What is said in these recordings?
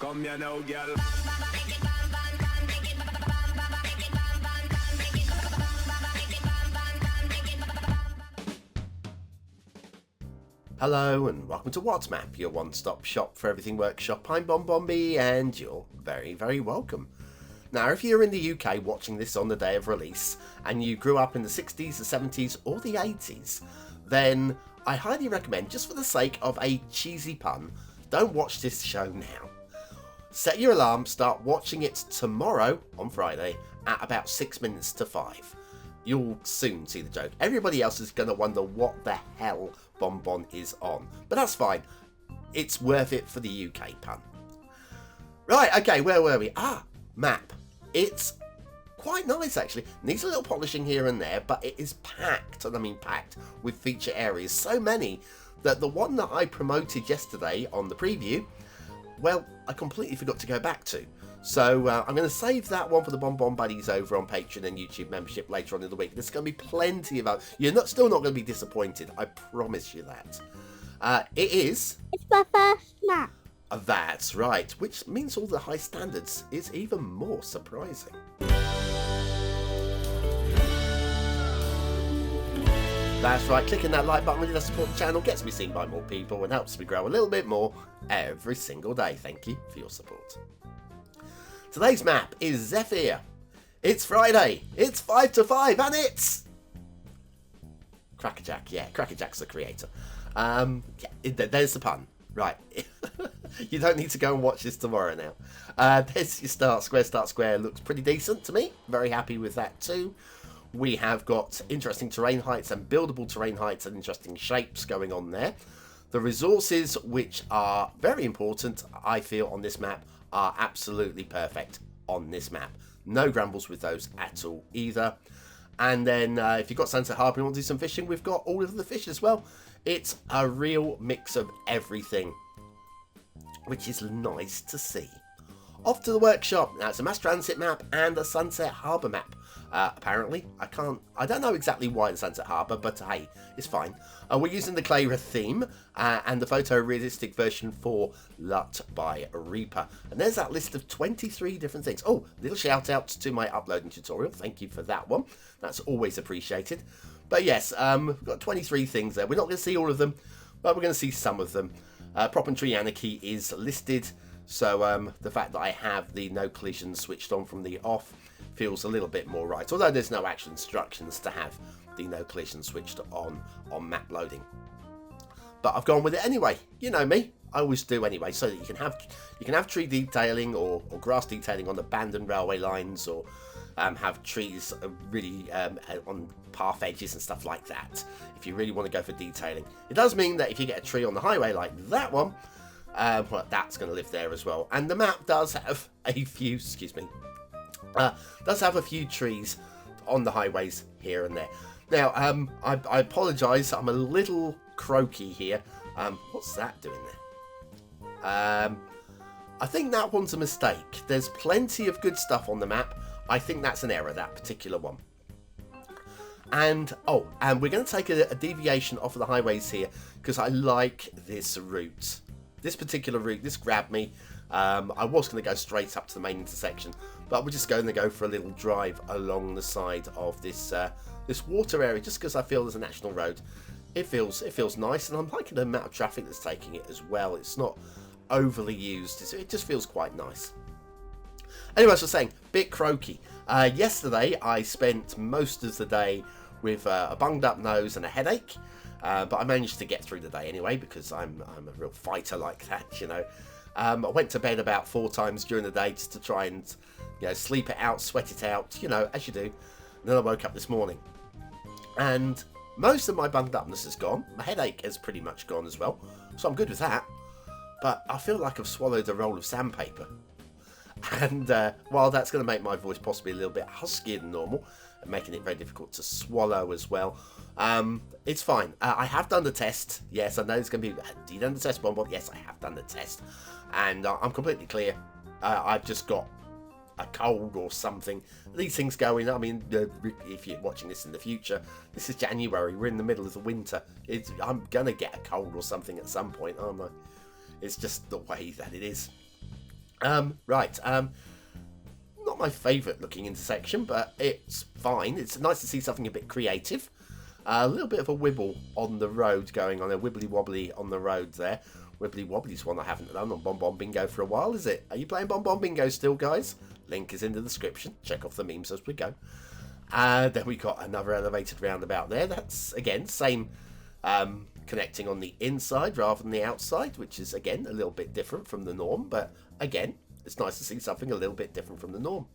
Come here now, girl. Hello and welcome to What's Map, your one-stop shop for everything workshop. I'm BonBonB and you're very, very welcome. Now, if you're in the UK watching this on the day of release and you grew up in the 60s, the 70s or the 80s, then I highly recommend, just for the sake of a cheesy pun, don't watch this show now. Set your alarm, start watching it tomorrow on Friday at about 6 minutes to 5. You'll soon see the joke. Everybody else is going to wonder what the hell BonBon is on. But that's fine. It's worth it for the UK pun. Right, okay, where were we? Map. It's quite nice, actually. Needs a little polishing here and there, but it is packed, and I mean packed, with feature areas. So many that the one that I promoted yesterday on the preview, well, I completely forgot to go back to. So I'm going to save that one for the BonBon buddies over on Patreon and YouTube membership later on in the week. There's going to be plenty of... You're still not going to be disappointed. I promise you that. It's my first map. That's right. Which means all the high standards is even more surprising. That's right. Clicking that like button really does support the channel, gets me seen by more people and helps me grow a little bit more every single day. Thank you for your support. Today's map is Zephyr. It's Friday, it's 5 to 5, and it's kracker.jack. Yeah, kracker.jack's the creator. There's the pun. Right. You don't need to go and watch this tomorrow now. There's your start square. Start square looks pretty decent to me. Very happy with that too. We have got interesting terrain heights and buildable terrain heights and interesting shapes going on there. The resources, which are very important, I feel, on this map, are absolutely perfect on this map. No grumbles with those at all either. And then if you've got Sunset Harbour and want to do some fishing, we've got all of the fish as well. It's a real mix of everything, which is nice to see. Off to the workshop. Now, it's a mass transit map and a Sunset Harbour map. Apparently, I don't know exactly why the Sunset Harbour, but hey, it's fine. We're using the Clara theme and the photorealistic version for LUT by Reaper. And there's that list of 23 different things. Oh, little shout out to my uploading tutorial. Thank you for that one. That's always appreciated. But yes, we've got 23 things there. We're not going to see all of them, but we're going to see some of them. Prop and Tree Anarchy is listed. So the fact that I have the no collision switched on from the off feels a little bit more right, although there's no actual instructions to have the no collision switched on map loading. But I've gone with it anyway. You know me, I always do anyway, so that you can have tree detailing or grass detailing on abandoned railway lines, or have trees really on path edges and stuff like that. If you really want to go for detailing, it does mean that if you get a tree on the highway like that one, well, that's going to live there as well. And the map does have a few, does have a few trees on the highways here and there. Now, I apologise, I'm a little croaky here. What's that doing there? I think that one's a mistake. There's plenty of good stuff on the map. I think that's an error, that particular one. And we're going to take a deviation off of the highways here, because I like this route. This particular route, this grabbed me. I was going to go straight up to the main intersection, but we're just going to go for a little drive along the side of this this water area, just because I feel there's a national road. It feels nice, and I'm liking the amount of traffic that's taking it as well. It's not overly used. It just feels quite nice. Anyway, as I was saying, bit croaky. Yesterday, I spent most of the day with a bunged up nose and a headache. But I managed to get through the day anyway, because I'm a real fighter like that, you know. I went to bed about 4 times during the day just to try and, you know, sleep it out, sweat it out, you know, as you do. And then I woke up this morning, and most of my bunged upness is gone. My headache has pretty much gone as well, so I'm good with that. But I feel like I've swallowed a roll of sandpaper. And while that's going to make my voice possibly a little bit huskier than normal, and making it very difficult to swallow as well, it's fine. I have done the test. Yes, I know it's going to be... Have you done the test, BonBon? Yes, I have done the test. And I'm completely clear. I've just got a cold or something. These things go in. I mean, if you're watching this in the future, this is January. We're in the middle of the winter. I'm going to get a cold or something at some point, aren't I? It's just the way that it is. Right. Not my favourite looking intersection, but it's fine. It's nice to see something a bit creative. A little bit of a wibble on the road going on, a wibbly wobbly on the road there. Wibbly wobbly's one I haven't done on BonBonBingo for a while, is it? Are you playing BonBonBingo still, guys? Link is in the description. Check off the memes as we go. Then we got another elevated roundabout there. That's, again, same connecting on the inside rather than the outside, which is, again, a little bit different from the norm. But, again, it's nice to see something a little bit different from the norm.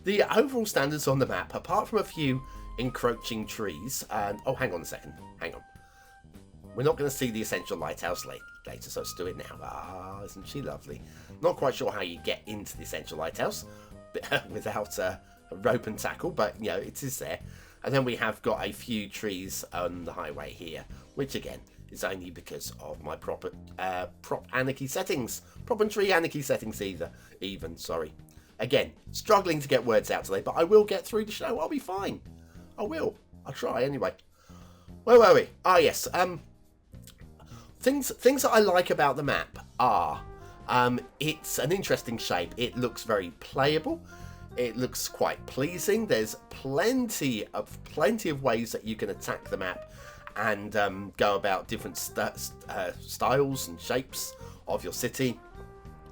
The overall standards on the map, apart from a few encroaching trees, and... Oh, hang on a second. Hang on. We're not going to see the essential lighthouse later, so let's do it now. Ah, isn't she lovely? Not quite sure how you get into the essential lighthouse without a rope and tackle, but, you know, it is there. And then we have got a few trees on the highway here, which, again, is only because of my prop anarchy settings. Prop and tree anarchy settings even, sorry. Again, struggling to get words out today, but I will get through the show. I'll be fine. I will. I'll try anyway. Where were we? Ah, yes. Things that I like about the map are, it's an interesting shape. It looks very playable. It looks quite pleasing. There's plenty of ways that you can attack the map and go about different styles and shapes of your city.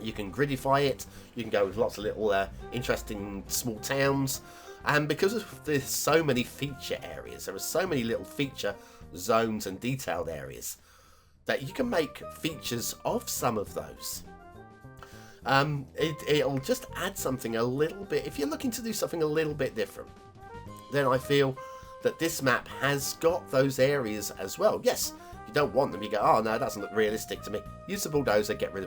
You can gridify it. You can go with lots of little interesting small towns. And because there's so many feature areas, there are so many little feature zones and detailed areas that you can make features of some of those. It'll just add something a little bit. If you're looking to do something a little bit different, then I feel that this map has got those areas as well. Yes, you don't want them. You go, oh no, that doesn't look realistic to me. Use the bulldozer. Get rid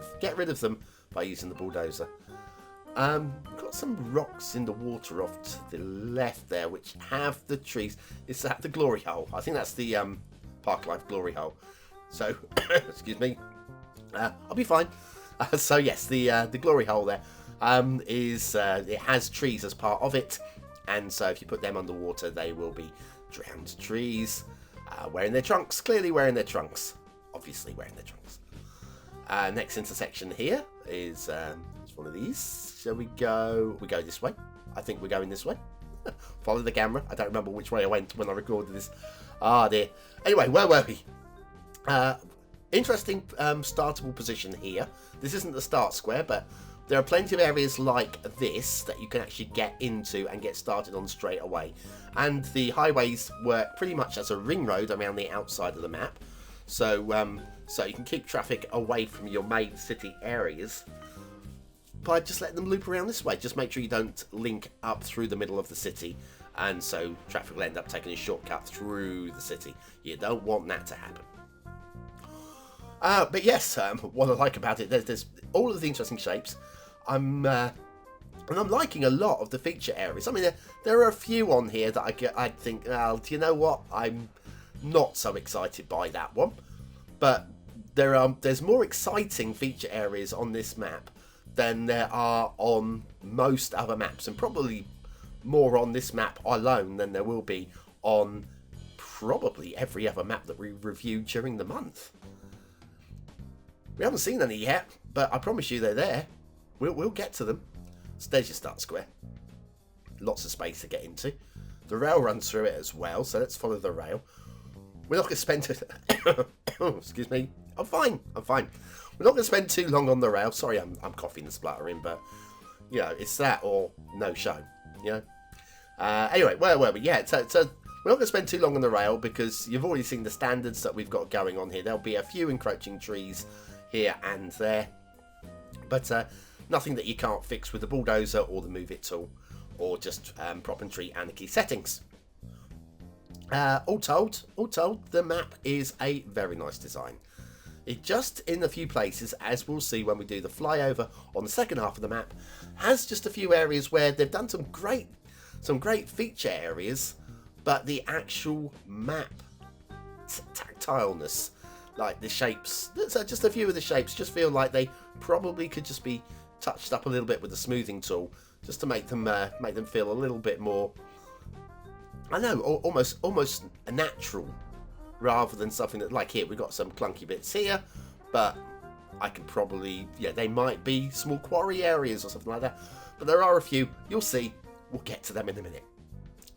of them by using the bulldozer. Got some rocks in the water off to the left there, which have the trees. Is that the glory hole? I think that's the Park Life glory hole. So, excuse me. I'll be fine. So yes, the glory hole there it has trees as part of it, and so if you put them underwater, they will be drowned trees, wearing their trunks. Clearly wearing their trunks. Obviously wearing their trunks. Next intersection here is it's one of these. Shall we go? We go this way. I think we're going this way. Follow the camera. I don't remember which way I went when I recorded this. Ah dear. Anyway, where were we? Interesting startable position here. This isn't the start square, but there are plenty of areas like this that you can actually get into and get started on straight away. And the highways work pretty much as a ring road around the outside of the map. So so you can keep traffic away from your main city areas by just letting them loop around this way. Just make sure you don't link up through the middle of the city, and so traffic will end up taking a shortcut through the city. You don't want that to happen. But yes, what I like about it, there's all of the interesting shapes. And I'm liking a lot of the feature areas. I mean, there are a few on here that I'd think, well, do you know what? I'm not so excited by that one. But there's more exciting feature areas on this map than there are on most other maps, and probably more on this map alone than there will be on probably every other map that we reviewed during the month. We haven't seen any yet, but I promise you they're there. We'll get to them. So there's your start square. Lots of space to get into. The rail runs through it as well, so let's follow the rail. We're not going to spend... excuse me. I'm fine. We're not going to spend too long on the rail. Sorry, I'm coughing and spluttering, but, you know, it's that or no show, you know. Anyway, where were we? Yeah, so we're not going to spend too long on the rail because you've already seen the standards that we've got going on here. There'll be a few encroaching trees here and there, but nothing that you can't fix with the bulldozer or the move it tool, or just prop and tree anarchy settings. All told, the map is a very nice design. It just, in a few places, as we'll see when we do the flyover on the second half of the map, has just a few areas where they've done some great feature areas, but the actual map tactileness, like the shapes, so just a few of the shapes just feel like they probably could just be touched up a little bit with the smoothing tool, just to make them feel a little bit more, I know, almost natural, rather than something that, like here, we've got some clunky bits here, but I can probably, yeah, they might be small quarry areas or something like that. But there are a few. You'll see. We'll get to them in a minute.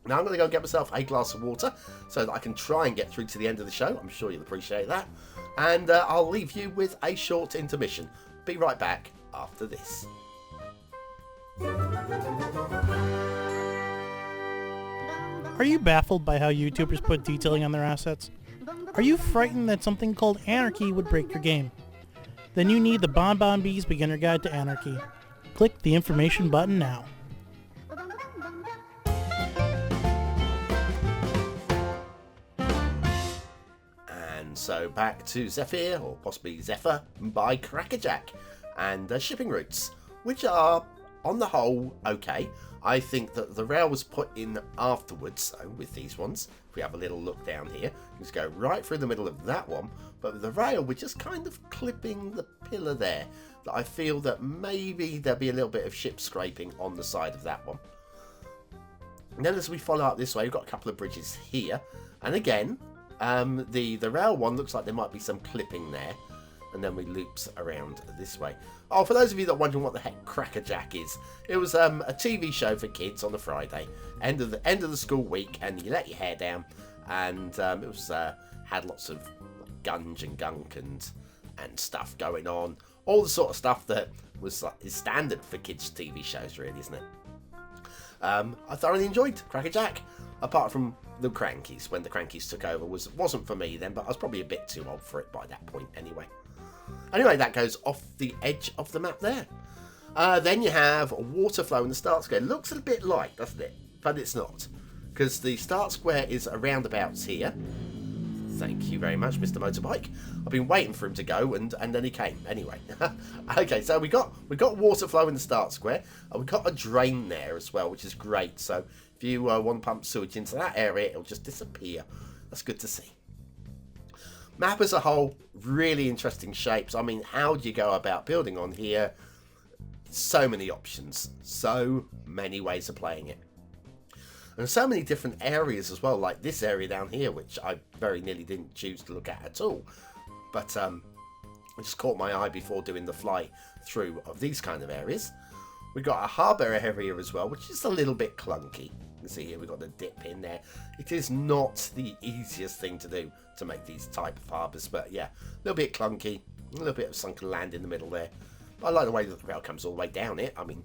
Now I'm going to go get myself a glass of water so that I can try and get through to the end of the show. I'm sure you'll appreciate that. And I'll leave you with a short intermission. Be right back after this. Are you baffled by how YouTubers put detailing on their assets? Are you frightened that something called anarchy would break your game? Then you need the BonBonB's Beginner Guide to Anarchy. Click the information button now. So back to Zephyr, or possibly Zephyr, by kracker.jack, and shipping routes, which are, on the whole, okay. I think that the rail was put in afterwards, so with these ones, if we have a little look down here, you just go right through the middle of that one, but with the rail, we're just kind of clipping the pillar there, that I feel that maybe there'll be a little bit of ship scraping on the side of that one. And then as we follow up this way, we've got a couple of bridges here, and again, the rail one looks like there might be some clipping there, and then we loops around this way. Oh, for those of you that are wondering what the heck kracker.jack is, it was a TV show for kids on a Friday, end of the school week, and you let your hair down, and it was had lots of gunge and gunk and stuff going on, all the sort of stuff that is standard for kids TV shows, really, isn't it? I thoroughly enjoyed kracker.jack, apart from the Crankies. When the Crankies took over, wasn't for me then, but I was probably a bit too old for it by that point anyway. Anyway, that goes off the edge of the map there. Then you have water flow in the start square. Looks a bit light, doesn't it? But it's not, because the start square is around about here. Thank you very much, Mr. Motorbike. I've been waiting for him to go, and then he came. Anyway, okay, so we got water flow in the start square. We got a drain there as well, which is great. So if you want to pump sewage into that area, it'll just disappear. That's good to see. Map as a whole, really interesting shapes. I mean, how do you go about building on here? So many options, so many ways of playing it. And so many different areas as well, like this area down here, which I very nearly didn't choose to look at all. But it just caught my eye before doing the fly through of these kind of areas. We've got a harbour area as well, which is a little bit clunky. You can see here we've got the dip in there. It is not the easiest thing to do to make these type of harbours, but yeah, a little bit clunky, a little bit of sunken land in the middle there. But I like the way that the rail comes all the way down it. I mean,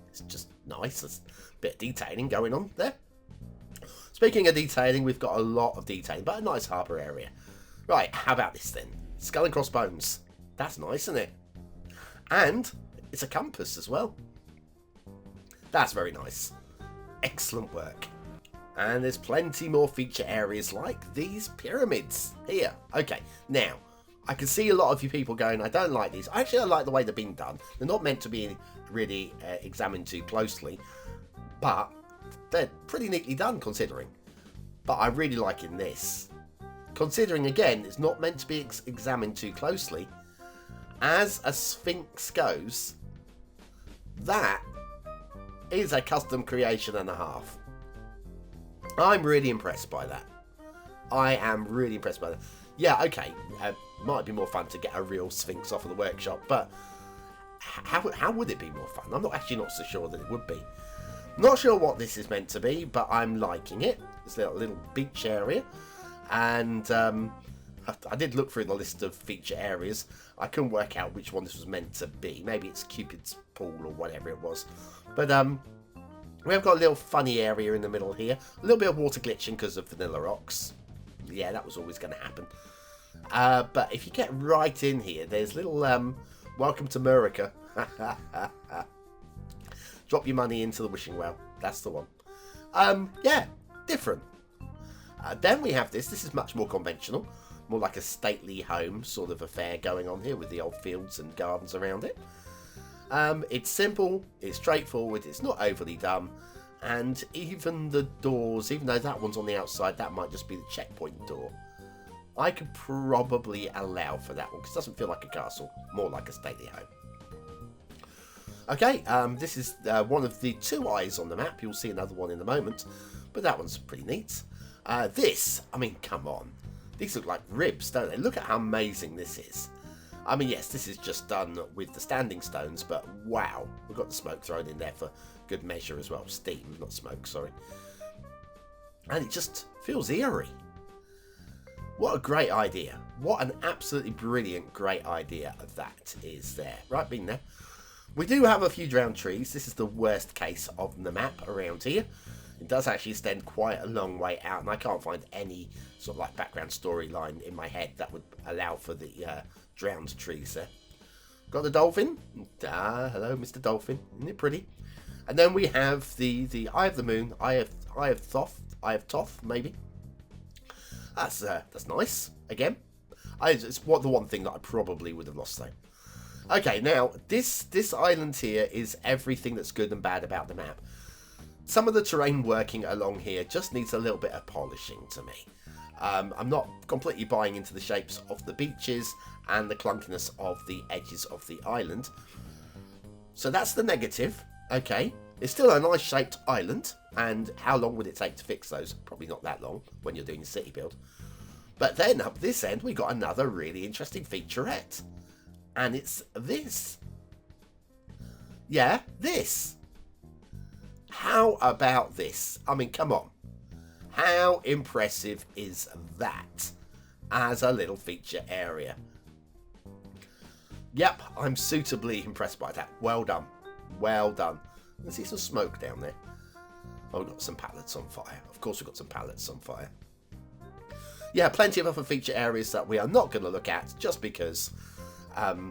it's just nice. There's a bit of detailing going on there. Speaking of detailing, we've got a lot of detailing, but a nice harbour area. Right, how about this then? Skull and crossbones. That's nice, isn't it? And it's a compass as well. That's very nice. Excellent work. And there's plenty more feature areas like these pyramids here. Okay, now, I can see a lot of you people going, I don't like these. Actually, I like the way they're being done. They're not meant to be really examined too closely, but they're pretty neatly done considering. But I really like in this. Considering again, it's not meant to be examined too closely. As a Sphinx goes, that is a custom creation and a half. I'm really impressed by that. I am really impressed by that. Yeah, okay, might be more fun to get a real Sphinx off of the workshop, but how would it be more fun? I'm actually not so sure that it would be. Not sure what this is meant to be, but I'm liking it. It's a little beach area, and I did look through the list of feature areas. I couldn't work out which one this was meant to be. Maybe it's Cupid's pool or whatever it was. But we've got a little funny area in the middle here. A little bit of water glitching because of vanilla rocks. Yeah, that was always going to happen. But if you get right in here, there's little welcome to America. Drop your money into the wishing well. That's the one. Yeah, different. Then we have this. This is much more conventional. More like a stately home sort of affair going on here with the old fields and gardens around it. It's simple. It's straightforward. It's not overly dumb. And even the doors, even though that one's on the outside, that might just be the checkpoint door. I could probably allow for that one because it doesn't feel like a castle. More like a stately home. Okay, this is one of the two eyes on the map. You'll see another one in a moment, but that one's pretty neat. This, I mean, come on. These look like ribs, don't they? Look at how amazing this is. I mean, yes, this is just done with the standing stones, but wow, we've got the smoke thrown in there for good measure as well. Steam, not smoke, sorry. And it just feels eerie. What a great idea. What an absolutely brilliant, great idea that is there. Right, being there. We do have a few drowned trees. This is the worst case of the map around here. It does actually extend quite a long way out, and I can't find any sort of like background storyline in my head that would allow for the drowned trees there. Got the dolphin. Hello, Mr. Dolphin. Isn't it pretty? And then we have the Eye of the Moon, Eye of Thoth, maybe. That's nice. Again, it's the one thing that I probably would have lost though. Okay, now this island here is everything that's good and bad about the map. Some of the terrain working along here just needs a little bit of polishing to me. I'm not completely buying into the shapes of the beaches and the clunkiness of the edges of the island. So that's the negative. Okay, it's still a nice shaped island, and how long would it take to fix those? Probably not that long when you're doing a city build. But then up this end we got another really interesting featurette, and it's this. Yeah, this. How about this? I mean, come on. How impressive is that as a little feature area? Yep, I'm suitably impressed by that. Well done. Well done. I see some smoke down there. Oh, we've got some pallets on fire. Of course we've got some pallets on fire. Yeah, plenty of other feature areas that we are not going to look at just because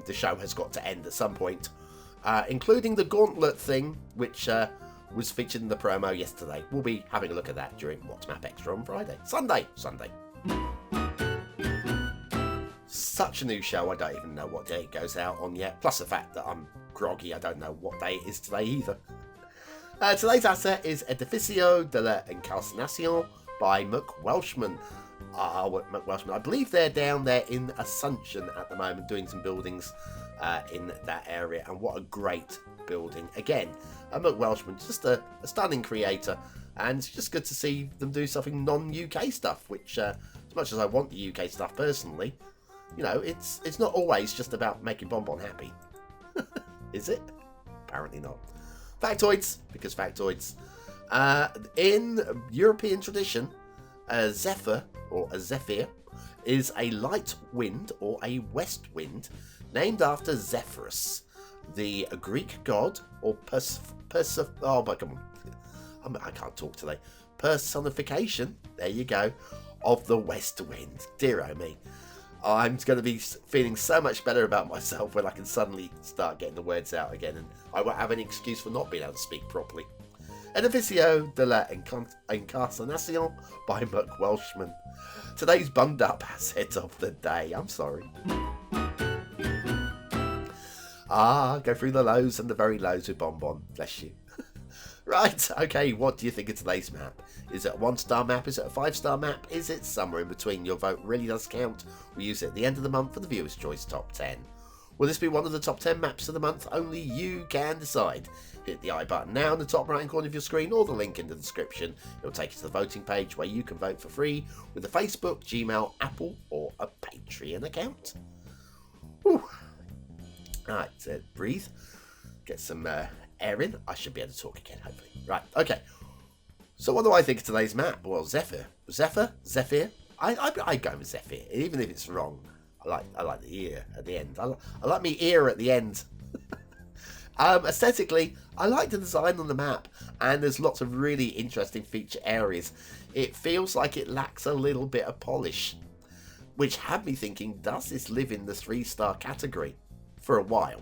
the show has got to end at some point. Including the gauntlet thing, which was featured in the promo yesterday. We'll be having a look at that during What's Map Extra on Friday. Sunday. Such a new show, I don't even know what day it goes out on yet. Plus the fact that I'm groggy, I don't know what day it is today either. Today's asset is Edificio de la Encarnacio by Macwelshman. Macwelshman. I believe they're down there in Assumption at the moment doing some buildings in that area, and what a great building. Again, Macwelshman, just a stunning creator, and it's just good to see them do something non-UK stuff, which as much as I want the UK stuff personally, you know, it's not always just about making BonBon happy. Is it? Apparently not. Factoids, because factoids. In European tradition, a Zephyr, or a Zephyr, is a light wind or a west wind named after Zephyrus, the Greek god, or I can't talk today. Personification, there you go, of the west wind. Dear oh me. I'm going to be feeling so much better about myself when I can suddenly start getting the words out again, and I won't have any excuse for not being able to speak properly. Edificio de la Encarnación by Macwelshman. Today's bunged up asset of the day. I'm sorry. Go through the lows and the very lows with BonBon. Bless you. Right, okay, what do you think of today's map? Is it a 1-star map? Is it a 5-star map? Is it somewhere in between? Your vote really does count. We use it at the end of the month for the Viewer's Choice Top 10. Will this be one of the top 10 maps of the month? Only you can decide. Hit the I button now in the top right hand corner of your screen, or the link in the description. It'll take you to the voting page where you can vote for free with a Facebook, Gmail, Apple, or a Patreon account. Whew. Alright, breathe. Get some air in. I should be able to talk again, hopefully. Right, okay. So what do I think of today's map? Well, Zephyr. Zephyr? I go with Zephyr, even if it's wrong. I like the ear at the end. I like my ear at the end. Aesthetically, I like the design on the map, and there's lots of really interesting feature areas. It feels like it lacks a little bit of polish, which had me thinking, does this live in the 3-star category for a while?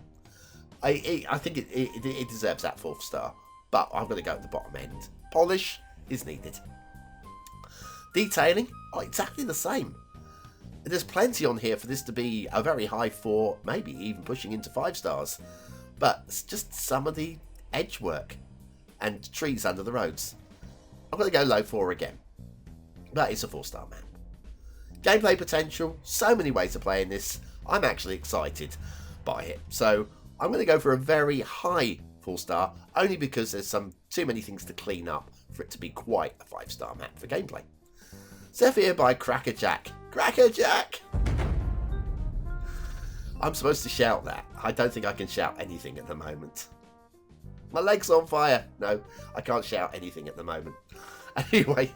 I think it deserves that 4th star, but I'm going to go at the bottom end. Polish is needed. Detailing, exactly the same. There's plenty on here for this to be a very high 4, maybe even pushing into 5 stars. But it's just some of the edge work and trees under the roads. I'm going to go low 4 again. But it's a 4-star map. Gameplay potential, so many ways of playing this. I'm actually excited by it. So I'm going to go for a very high 4-star, only because there's too many things to clean up for it to be quite a 5-star map for gameplay. Zephyr by kracker.jack. kracker.jack! I'm supposed to shout that. I don't think I can shout anything at the moment. My leg's on fire. No, I can't shout anything at the moment. Anyway,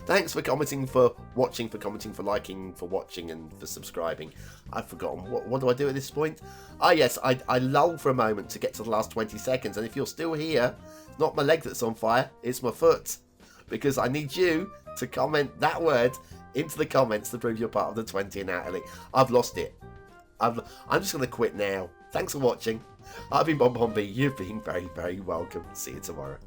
thanks for commenting, for watching, for commenting, for liking, for watching, and for subscribing. I've forgotten. What do I do at this point? Ah, yes, I lull for a moment to get to the last 20 seconds. And if you're still here, it's not my leg that's on fire, it's my foot. Because I need you to comment that word into the comments to prove you're part of the 20 and out elite. I've lost it. I'm just going to quit now. Thanks for watching. I've been BonBonB. You've been very, very welcome. See you tomorrow.